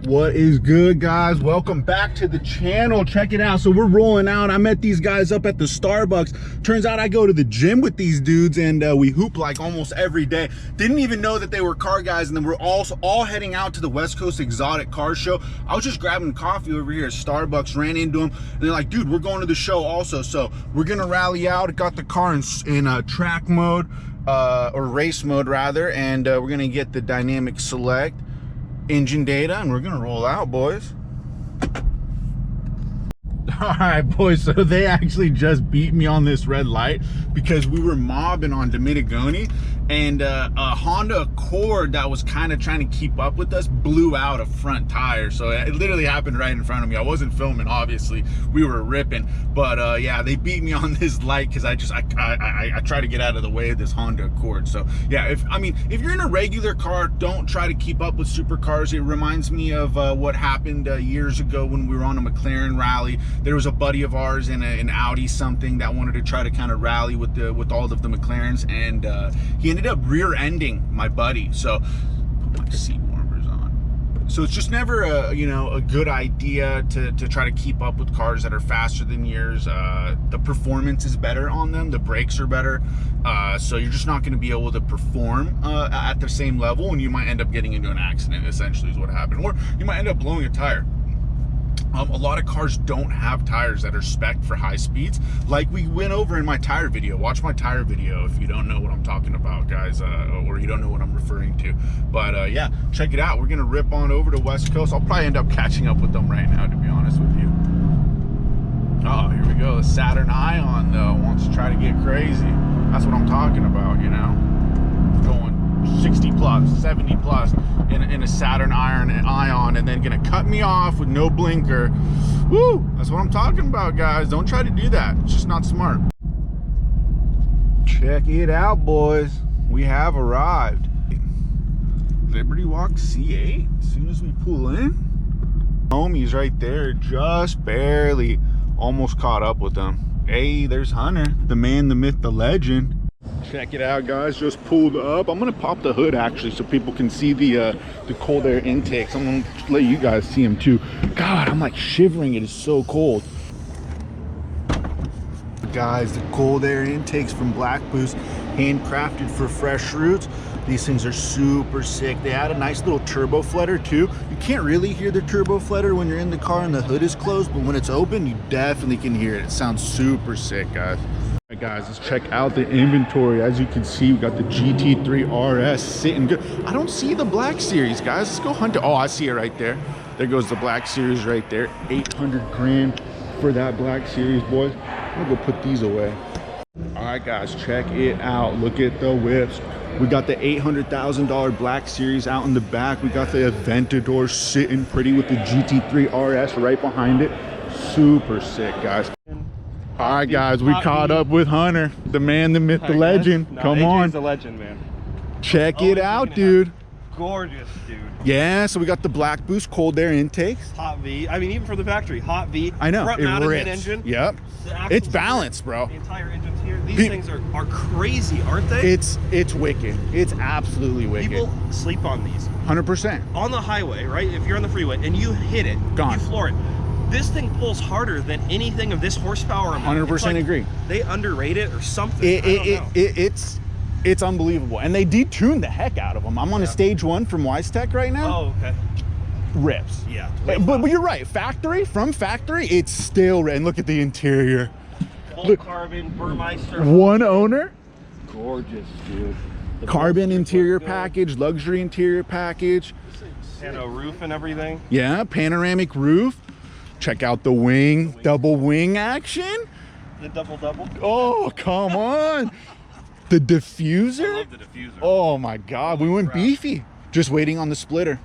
What is good, guys? Welcome back to the channel. Check it out. So we're rolling out. I met these guys up at the Starbucks. Turns out I go to the gym with these dudes, and we hoop like almost every day. Didn't even know that they were car guys, and then we're also all heading out to the West Coast Exotic Car Show. I was just grabbing coffee over here at Starbucks, ran into them, and they're like, dude, we're going to the show also. So we're gonna rally out. Got the car in track mode, or race mode rather, and we're gonna get the dynamic select engine data, and we're gonna roll out, boys. All right, boys, so they actually just beat me on this red light because we were mobbing on Dominigoni, and a Honda Accord that was kind of trying to keep up with us blew out a front tire. So it literally happened right in front of me. I wasn't filming, obviously, we were ripping, but yeah, they beat me on this light because I try to get out of the way of this Honda Accord. So yeah, if you're in a regular car, don't try to keep up with supercars. It reminds me of what happened years ago when we were on a McLaren rally. There was a buddy of ours in an Audi something that wanted to try to kind of rally with all of the McLarens, and he ended up rear-ending my buddy. So put my seat warmers on. So it's just never a good idea to try to keep up with cars that are faster than yours. The performance is better on them, the brakes are better, so you're just not going to be able to perform at the same level, and you might end up getting into an accident, essentially is what happened, or you might end up blowing a tire. A lot of cars don't have tires that are spec'd for high speeds, like we went over in my tire video. Watch my tire video if you don't know what I'm talking about, guys, or you don't know what I'm referring to. But yeah, check it out. We're gonna rip on over to West Coast. I'll probably end up catching up with them right now, to be honest with you. Oh, here we go. The Saturn Ion, though, wants to try to get crazy. That's what I'm talking about, you know? Going 60 plus, 70 plus in a Saturn Ion, and then gonna cut me off with no blinker. Woo! That's what I'm talking about, guys. Don't try to do that. It's just not smart. Check it out, boys. We have arrived. Liberty Walk C8. As soon as we pull in, homies right there, just barely almost caught up with them. Hey, there's Hunter, the man, the myth, the legend. Check it out, guys. Just pulled up. I'm gonna pop the hood actually so people can see the cold air intakes. I'm gonna let you guys see them too. God, I'm like shivering. It is so cold. Guys, the cold air intakes from Black Boost, handcrafted for fresh roots. These things are super sick. They add a nice little turbo flutter too. You can't really hear the turbo flutter when you're in the car and the hood is closed, but when it's open, you definitely can hear it. It sounds super sick, guys. All right, guys, let's check out the inventory. As you can see, we got the GT3 RS sitting good. I don't see the Black Series, guys. Let's go hunt it. Oh, I see it right there. There goes the Black Series right there. 800 grand for that Black Series, boys. I'm gonna go put these away. All right, guys, check it out. Look at the whips. We got the $800,000 Black Series out in the back. We got the Aventador sitting pretty with the GT3 RS right behind it. Super sick, guys. All right, guys, we caught up with Hunter, the man, the myth, the legend. No, come on. He's the legend, man. Check it out, dude. Gorgeous, dude. Yeah, so we got the Black Boost cold air intakes. Hot V. I mean, even from the factory, hot V. I know, front it mounted rips. Engine. Yep. It's balanced, bro. The entire engine's here. These things are crazy, aren't they? It's wicked. It's absolutely wicked. People sleep on these. 100%. On the highway, right? If you're on the freeway and you hit it, gone. You floor it. This thing pulls harder than anything of this horsepower. 100% like agree. They underrate it or something. It's unbelievable, and they detuned the heck out of them. I'm on a stage 1 from Wistek right now. Oh, okay. Rips. Yeah. But you're right. From factory, it's still. And look at the interior. Full carbon Burmeister. One owner. Gorgeous, dude. The carbon interior package, luxury interior package. And a roof and everything. Yeah, panoramic roof. Check out the wing, double wing action. The double. Oh, come on. The diffuser. I love the diffuser. Oh my God, we went beefy. Just waiting on the splitter.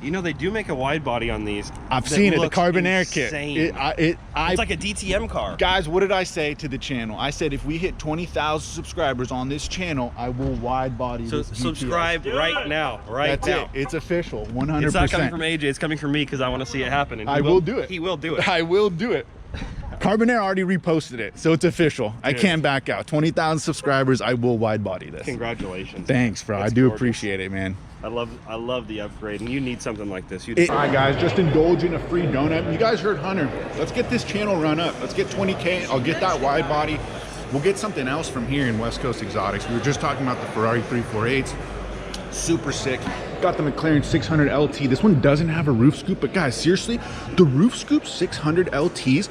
You know, they do make a wide body on these. I've seen it, the carbon air kit. It's like a DTM car. Guys, what did I say to the channel? I said if we hit 20,000 subscribers on this channel, I will wide body this GTS. Subscribe right now, That's it. It's official, 100%. It's not coming from AJ, it's coming from me because I want to see it happen. And I will do it. He will do it. I will do it. Carbon Air already reposted it, so it's official. Dude. I can't back out. 20,000 subscribers, I will wide body this. Congratulations. Thanks, bro. I do appreciate it, man. I love the upgrade, and you need something like this. All right, guys, just indulge in a free donut. You guys heard Hunter. Let's get this channel run up. Let's get 20K. I'll get that wide body. We'll get something else from here in West Coast Exotics. We were just talking about the Ferrari 348s. Super sick. Got the McLaren 600 LT. This one doesn't have a roof scoop, but guys, seriously, the roof scoop 600 LTs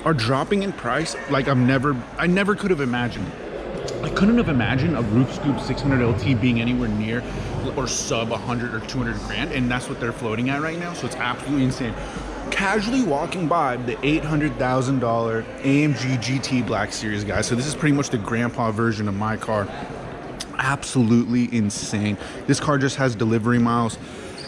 are dropping in price like I never could have imagined. I couldn't have imagined a roof scoop 600 LT being anywhere near or sub 100 or 200 grand, and that's what they're floating at right now. So it's absolutely insane. Casually walking by the $800,000 AMG GT Black Series, guys. So this is pretty much the grandpa version of my car. Absolutely insane. This car just has delivery miles.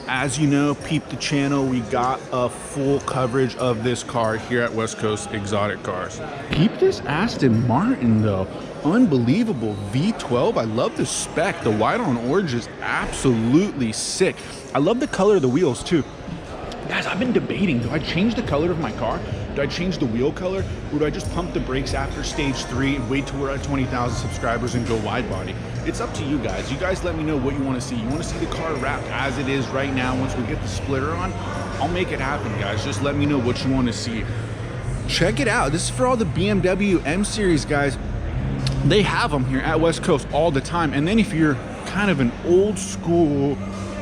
As you know, peep the channel, we got a full coverage of this car here at West Coast Exotic Cars. Peep this Aston Martin though. Unbelievable V12. I love the spec. The white on orange is absolutely sick. I love the color of the wheels too. Guys, I've been debating, do I change the color of my car? Do I change the wheel color? Or do I just pump the brakes after stage 3 and wait till we're at 20,000 subscribers and go wide body? It's up to you guys. You guys let me know what you want to see. You want to see the car wrapped as it is right now. Once we get the splitter on, I'll make it happen, guys. Just let me know what you want to see. Check it out. This is for all the BMW M Series guys. They have them here at West Coast all the time. And then if you're kind of an old school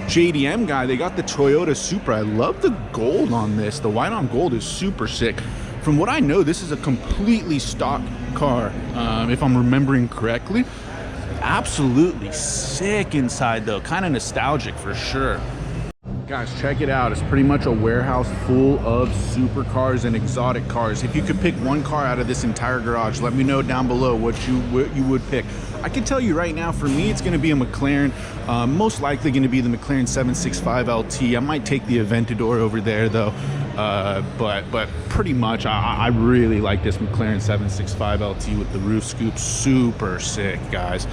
JDM guy, they got the Toyota Supra. I love the gold on this. The white on gold is super sick. From what I know, this is a completely stock car, if I'm remembering correctly. Absolutely sick inside though, kind of nostalgic for sure. Guys, check it out. It's pretty much a warehouse full of supercars and exotic cars. If you could pick one car out of this entire garage, let me know down below what you would pick. I can tell you right now, for me, it's going to be a McLaren. Most likely going to be the McLaren 765 LT. I might take the Aventador over there though. But pretty much I really like this McLaren 765 LT with the roof scoop. Super sick, guys.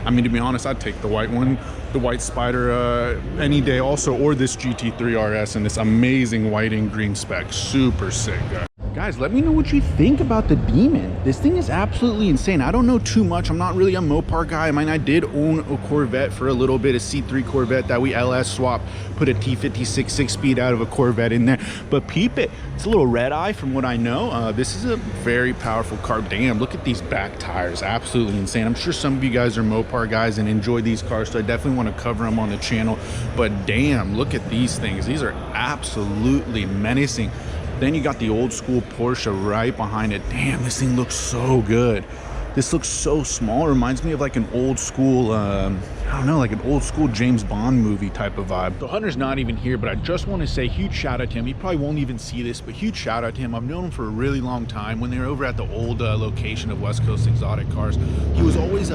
I mean, to be honest, I'd take the white one, the white Spider any day also, or this GT3 RS and this amazing white and green spec. Super sick, guys. Guys, let me know what you think about the Demon. This thing is absolutely insane. I don't know too much. I'm not really a Mopar guy. I mean, I did own a Corvette for a little bit, a C3 Corvette that we LS swapped, put a T56 6-speed out of a Corvette in there. But peep it, it's a little red eye from what I know. This is a very powerful car. Damn, look at these back tires. Absolutely insane. I'm sure some of you guys are Mopar guys and enjoy these cars, so I definitely want to cover them on the channel. But damn, look at these things. These are absolutely menacing. Then you got the old school Porsche right behind it. Damn, this thing looks so good. This looks so small. It reminds me of like an old school, I don't know, like an old school James Bond movie type of vibe. So Hunter's not even here, but I just want to say huge shout out to him. He probably won't even see this, but huge shout out to him. I've known him for a really long time. When they were over at the old location of West Coast Exotic Cars, he was always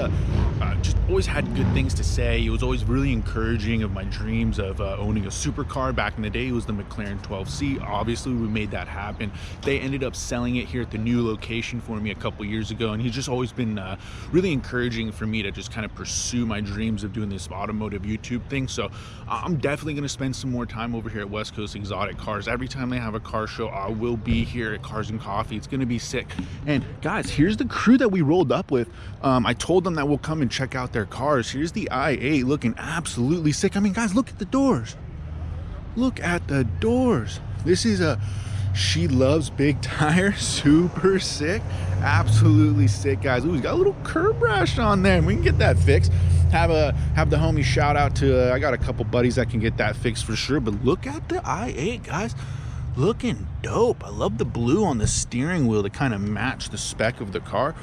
just always had good things to say. He was always really encouraging of my dreams of owning a supercar. Back in the day, it was the McLaren 12C. Obviously, we made that happen. They ended up selling it here at the new location for me a couple years ago, and he's just always been really encouraging for me to just kind of pursue my dreams of doing this automotive YouTube thing. So I'm definitely going to spend some more time over here at West Coast Exotic Cars. Every time they have a car show, I will be here at Cars and Coffee. It's going to be sick. And guys, here's the crew that we rolled up with. I told them that we'll come and check out their cars. Here's the i8 looking absolutely sick. I mean, guys, look at the doors. Look at the doors. This is a She Loves Big Tire. Super sick. Absolutely sick, guys. Ooh, he's got a little curb rash on there. We can get that fixed. Have the homie shout out to, I got a couple buddies that can get that fixed for sure. But look at the i8, guys. Looking dope. I love the blue on the steering wheel to kind of match the spec of the car.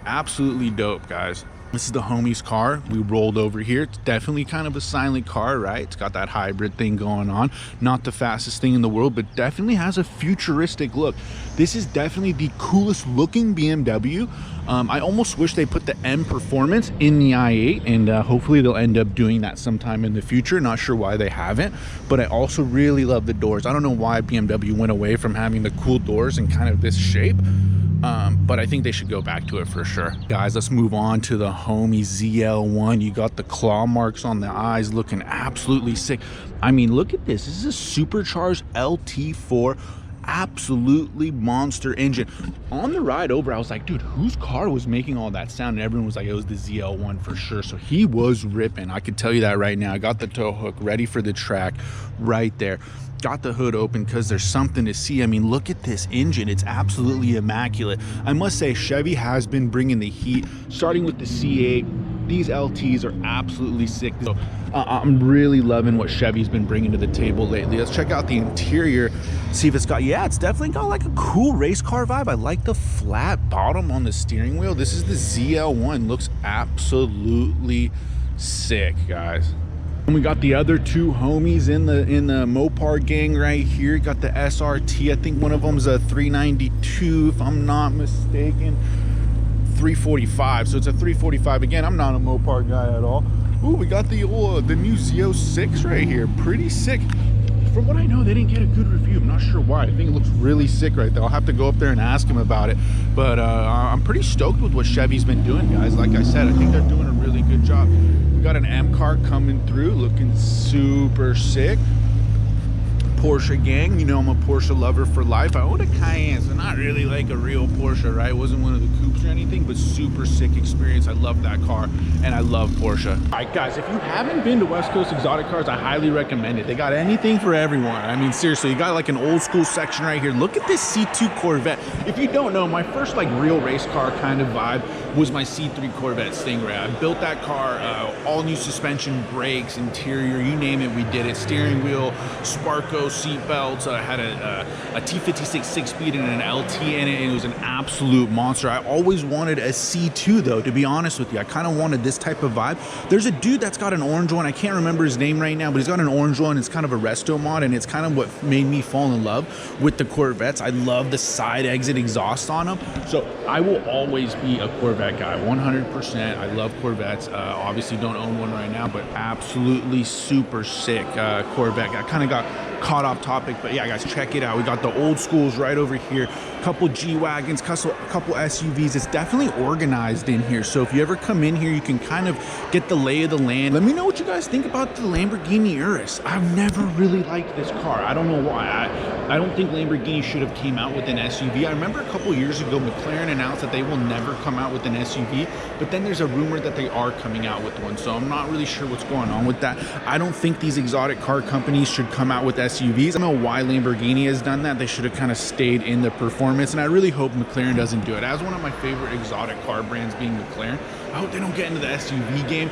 Absolutely dope, guys. This is the homie's car. We rolled over here. It's definitely kind of a silent car, right? It's got that hybrid thing going on. Not the fastest thing in the world, but definitely has a futuristic look. This is definitely the coolest looking BMW. I almost wish they put the M Performance in the i8, and hopefully they'll end up doing that sometime in the future. Not sure why they haven't, but I also really love the doors. I don't know why BMW went away from having the cool doors in kind of this shape. But I think they should go back to it for sure. Guys, let's move on to the homie ZL1. You got the claw marks on the eyes, looking absolutely sick. I mean, look at this. This is a supercharged LT4. absolutely monster engine. On the ride over, I was like, dude, whose car was making all that sound? And everyone was like, it was the ZL1 for sure. So he was ripping. I can tell you that right now. I got the tow hook ready for the track right there. Got the hood open because there's something to see. I mean, look at this engine. It's absolutely immaculate. I must say, Chevy has been bringing the heat, starting with the C8. These LTs are absolutely sick. So I'm really loving what Chevy's been bringing to the table lately. Let's check out the interior, see if it's got, yeah, it's definitely got like a cool race car vibe. I like the flat bottom on the steering wheel. This is the ZL1. Looks absolutely sick, guys. And we got the other two homies in the Mopar gang right here. Got the SRT. I think one of them's a 392, if I'm not mistaken. 345. So it's a 345. Again, I'm not a Mopar guy at all. Ooh, we got the new Z06 right here. Pretty sick. From what I know, they didn't get a good review. I'm not sure why. I think it looks really sick right there. I'll have to go up there and ask him about it. But I'm pretty stoked with what Chevy's been doing, guys. Like I said, I think they're doing a really good job. We got an M car coming through, looking super sick. Porsche gang, you know I'm a Porsche lover for life. I own a Cayenne, so not really like a real Porsche, right? It wasn't one of the coupes or anything, but super sick experience. I love that car, and I love Porsche. All right, guys, if you haven't been to West Coast Exotic Cars, I highly recommend it. They got anything for everyone. I mean, seriously, you got like an old school section right here. Look at this C2 Corvette. If you don't know, my first like real race car kind of vibe was my C3 Corvette Stingray. I built that car, all new suspension, brakes, interior, you name it, we did it. Steering wheel, Sparco, seat belts. I had a T56 6-speed and an LT in it, and it was an absolute monster. I always wanted a C2 though, to be honest with you. I kind of wanted this type of vibe. There's a dude that's got an orange one. I can't remember his name right now, but he's got an orange one. It's kind of a resto mod, and it's kind of what made me fall in love with the Corvettes. I love the side exit exhaust on them. So I will always be a Corvette guy, 100%. I love Corvettes. Obviously don't own one right now, but absolutely super sick Corvette. I kind of got caught off topic, but yeah, guys, check it out. We got the old schools right over here, couple G-Wagons, couple SUVs. It's definitely organized in here, so if you ever come in here, you can kind of get the lay of the land. Let me know what you guys think about the Lamborghini Urus. I've never really liked this car. I don't know why. I don't think Lamborghini should have came out with an SUV. I remember a couple years ago, McLaren announced that they will never come out with an SUV, but then there's a rumor that they are coming out with one, so I'm not really sure what's going on with that. I don't think these exotic car companies should come out with SUVs. I don't know why Lamborghini has done that. They should have kind of stayed in the performance, and I really hope McLaren doesn't do it. As one of my favorite exotic car brands being McLaren, I hope they don't get into the SUV game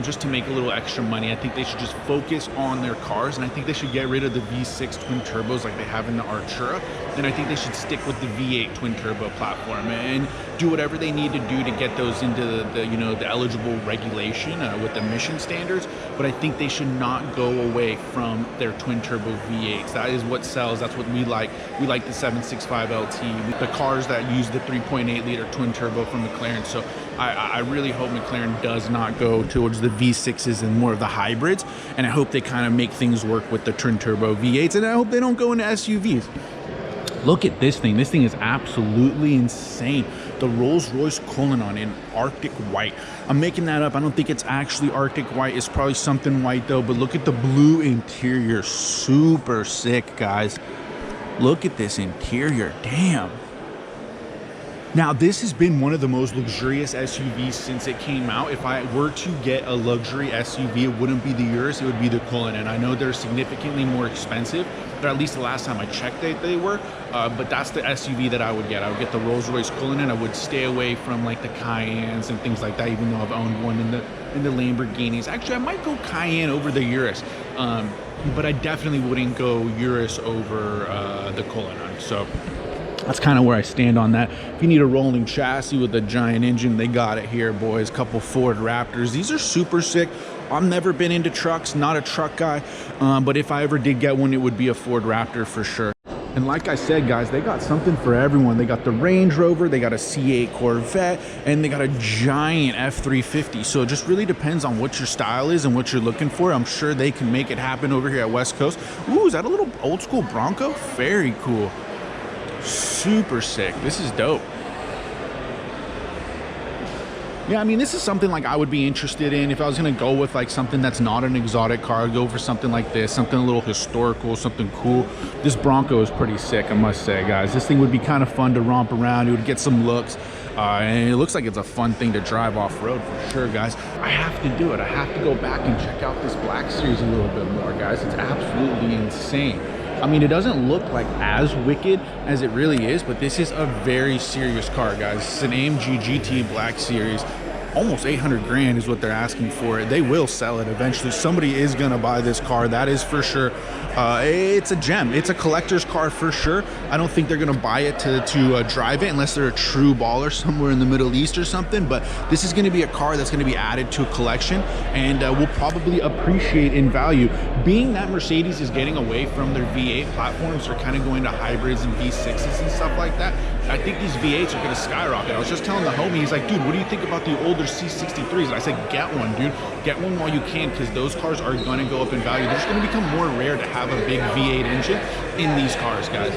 just to make a little extra money. I think they should just focus on their cars, and I think they should get rid of the V6 twin turbos like they have in the Artura, and I think they should stick with the V8 twin turbo platform and do whatever they need to do to get those into the eligible regulation with the emission standards. But I think they should not go away from their twin turbo V8s. That is what sells. That's what we like. We like the 765 LT, the cars that use the 3.8 liter twin turbo from McLaren. So I really hope McLaren does not go towards the V6s and more of the hybrids, and I hope they kind of make things work with the twin turbo V8s, and I hope they don't go into SUVs. Look at this thing. This thing is absolutely insane. The Rolls-Royce Cullinan in Arctic white. I'm making that up. I don't think it's actually Arctic white. It's probably something white though, but look at the blue interior. Super sick, guys. Look at this interior. Damn. Now, this has been one of the most luxurious SUVs since it came out. If I were to get a luxury SUV, it wouldn't be the Urus, it would be the Cullinan. I know they're significantly more expensive, but at least the last time I checked they were. But that's the SUV that I would get. I would get the Rolls-Royce Cullinan. I would stay away from like the Cayennes and things like that, even though I've owned one in the Lamborghinis. Actually, I might go Cayenne over the Urus, but I definitely wouldn't go Urus over the Cullinan. So that's kind of where I stand on that. If you need a rolling chassis with a giant engine, they got it here, boys. Couple Ford Raptors. These are super sick. I've never been into trucks, not a truck guy, but if I ever did get one, it would be a Ford Raptor for sure. And like I said, guys, they got something for everyone. They got the Range Rover, they got a C8 Corvette, and they got a giant F350. So it just really depends on what your style is and what you're looking for. I'm sure they can make it happen over here at West Coast. Ooh, is that a little old school Bronco? Very cool. Super sick. This is dope. Yeah, I mean, this is something like I would be interested in. If I was gonna go with like something that's not an exotic car, I'd go for something like this, something a little historical, something cool. This Bronco is pretty sick, I must say, guys. This thing would be kind of fun to romp around. It would get some looks. And it looks like it's a fun thing to drive off-road for sure, guys. I have to do it. I have to go back and check out this Black Series a little bit more, guys. It's absolutely insane. I mean, it doesn't look like as wicked as it really is, but this is a very serious car, guys. It's an AMG GT Black Series. Almost 800 grand is what they're asking for it. They will sell it eventually. Somebody is gonna buy this car, that is for sure. It's a gem. It's a collector's car for sure. I don't think they're gonna buy it to drive it unless they're a true baller somewhere in the Middle East or something. But this is gonna be a car that's gonna be added to a collection and will probably appreciate in value. Being that Mercedes is getting away from their V8 platforms, they're kind of going to hybrids and V6s and stuff like that. I think these V8s are gonna skyrocket. I was just telling the homie, he's like, dude, what do you think about the older C63s? And I said, get one, dude. Get one while you can, because those cars are gonna go up in value. They're just gonna become more rare to have a big V8 engine in these cars, guys.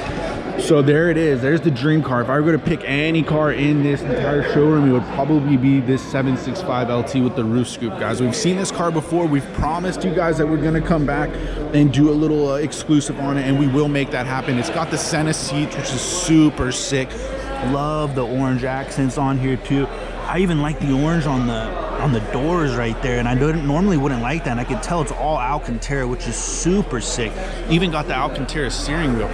So there it is. There's the dream car. If I were gonna pick any car in this entire showroom, it would probably be this 765 LT with the roof scoop, guys. We've seen this car before. We've promised you guys that we're gonna come back and do a little exclusive on it, and we will make that happen. It's got the Senna seats, which is super sick. Love the orange accents on here too. I even like the orange on the doors right there, and I normally wouldn't like that. And I can tell it's all Alcantara, which is super sick. Even got the Alcantara steering wheel.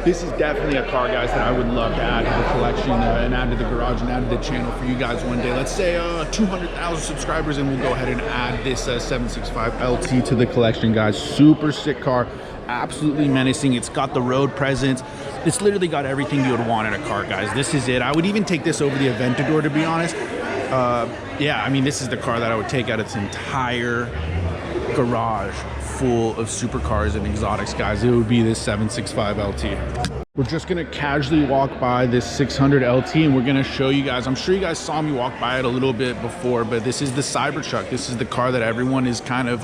This is definitely a car, guys, that I would love to add to the collection and add to the garage and add to the channel for you guys one day. Let's say 200,000 subscribers, and we'll go ahead and add this 765 LT to the collection, guys. Super sick car. Absolutely menacing. It's got the road presence. It's literally got everything you would want in a car, guys. This is it. I would even take this over the Aventador, to be honest. Yeah, I mean, this is the car that I would take out its entire garage full of supercars and exotics, guys. It would be this 765 LT. We're just gonna casually walk by this 600 LT, and we're gonna show you guys. I'm sure you guys saw me walk by it a little bit before, but this is the Cybertruck. This is the car that everyone is kind of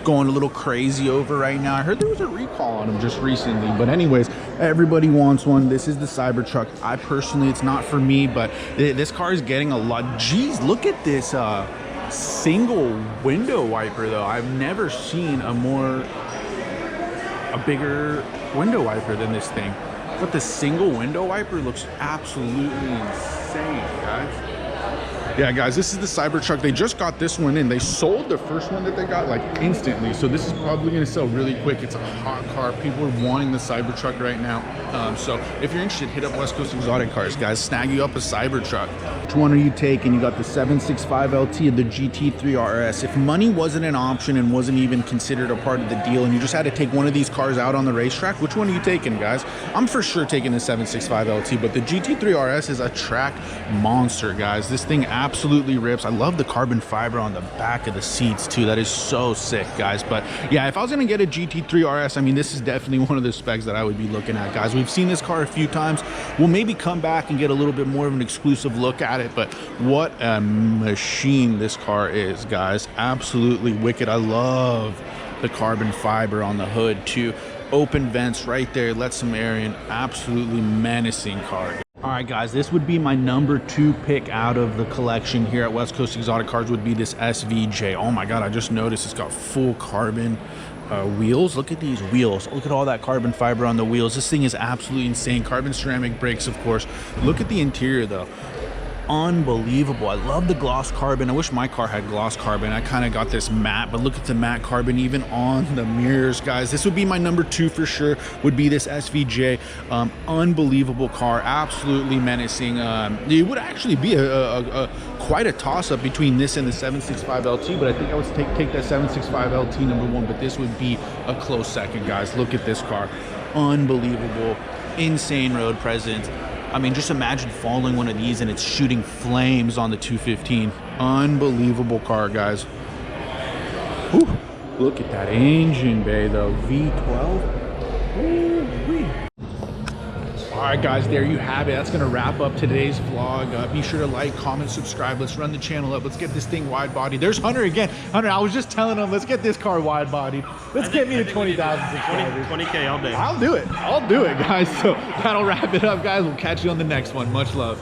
going a little crazy over right now. I heard there was a recall on them just recently, but anyways, everybody wants one. This is the Cybertruck. I personally, it's not for me, but this car is getting a lot. Jeez, look at this single window wiper though. I've never seen a bigger window wiper than this thing. But the single window wiper looks absolutely insane, guys. Yeah, guys, this is the Cybertruck. They just got this one in. They sold the first one that they got like instantly. So this is probably gonna sell really quick. It's a hot car. People are wanting the Cybertruck right now. So if you're interested, hit up West Coast Exotic Cars, guys. Snag you up a Cybertruck. Which one are you taking? You got the 765 LT and the GT3 RS. If money wasn't an option and wasn't even considered a part of the deal, and you just had to take one of these cars out on the racetrack, which one are you taking, guys? I'm for sure taking the 765 LT, but the GT3 RS is a track monster, guys. This thing absolutely rips. I love the carbon fiber on the back of the seats too. That is so sick, guys. But yeah, if I was gonna get a GT3 RS, I mean, this is definitely one of the specs that I would be looking at, guys. We've seen this car a few times. We'll maybe come back and get a little bit more of an exclusive look at it, but what a machine this car is, guys. Absolutely wicked. I love the carbon fiber on the hood too. Open vents right there, let some air in. Absolutely menacing car. All right, guys, this would be my number 2 pick out of the collection here at West Coast Exotic Cars, would be this SVJ. Oh my God, I just noticed it's got full carbon wheels. Look at these wheels. Look at all that carbon fiber on the wheels. This thing is absolutely insane. Carbon ceramic brakes, of course. Look at the interior though. Unbelievable. I love the gloss carbon. I wish my car had gloss carbon. I kind of got this matte, but look at the matte carbon even on the mirrors, guys. This would be my number 2 for sure, would be this SVJ. Unbelievable car, absolutely menacing. It would actually be quite a toss-up between this and the 765 LT, but I think I would take that 765 LT number 1, but this would be a close second, guys. Look at this car. Unbelievable, insane road presence. I mean, just imagine following one of these and it's shooting flames on the 215. Unbelievable car, guys. Whew. Look at that engine bay though, V12. Ooh-wee. All right, guys, there you have it. That's gonna wrap up today's vlog. Be sure to like, comment, subscribe. Let's run the channel up. Let's get this thing wide body. There's Hunter again. Hunter, I was just telling him, let's get this car wide body. Let's get me to 20,000 subscribers. 20K all day. I'll do it, guys. So that'll wrap it up, guys. We'll catch you on the next one. Much love.